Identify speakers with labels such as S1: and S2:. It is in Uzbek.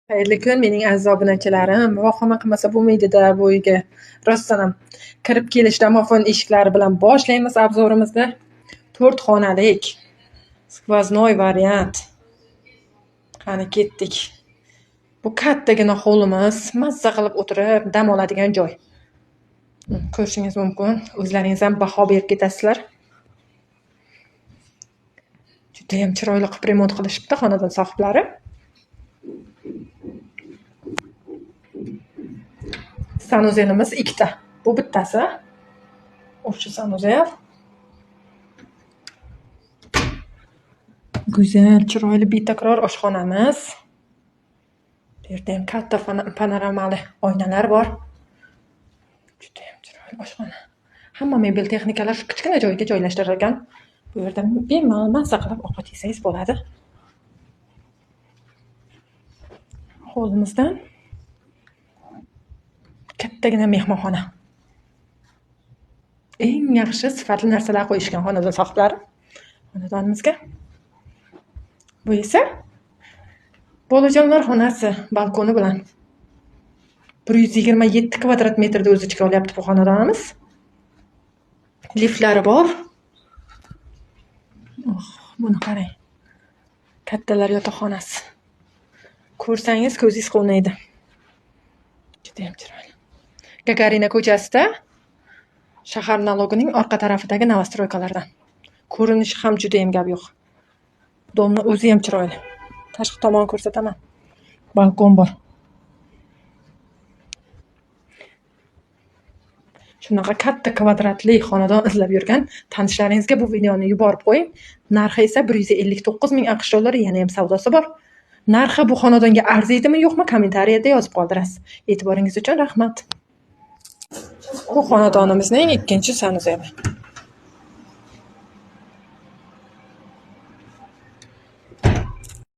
S1: Xayrli kun mening aziz obunachilarim. Vahima qilmasa bo'lmaydi-da bu uyga. Rostdan ham kirib kelish domofon eshiklari bilan boshlaymiz obzorimizni. 4 xonalik skvoznoy variant. Qani ketdik. Bu kattagina hovlimiz, mazza qilib o'tirib dam oladigan joy. Ko'rishingiz mumkin. O'zlaringiz ham baho berib ketasizlar. Juda ham chiroyli qilib remont qilishibdi xonadon sohiblari. Sanuzelimiz ikkita. Bu bittasi. O'sha sanuzel. Go'zal, chiroyli betakror oshxonamiz. Bu yerda ham katta panoramali oynalar bor. Juda ham chiroyli oshxona. Hamma mebel texnikalar shu kichkina joyga joylashtirilgan. Bu yerda bemalol mazza qilib ovqat yesangiz bo'ladi. Hovlimizdan kattagina mehmonxona. Eng yaxshi sifatli narsalar qo'yishgan xonadon sohiblari xonadonimizga. Bu esa bolajonlar xonasi balkoni bilan 127 kvadrat metrda o'z ichiga olyapti bu xonadonimiz. Liftlari bor. Buni qarang. Kattalar yotoqxonasi. Ko'rsangiz ko'zingiz quvnaydi. Juda ham chiroyli. Gagarina ko'chasida shahar nalogining orqa tarafidagi novostroykalardan. Ko'rinishi ham juda ham gap yo'q. Domni o'zi ham chiroyli. Tashqi tomon ko'rsataman. Balkon bor. Shunaqa katta kvadratli xonadon izlab yurgan tanishlaringizga bu videoni yuborib qo'ying. Narxi esa 159 ming AQSh dollari, yana ham savdosi bor. Narxi bu xonadonga arziydimi yo'qmi kommentariyada yozib qoldirasiz. E'tiboringiz uchun rahmat. Bu xonadonimizning ikkinchi sanuzeli.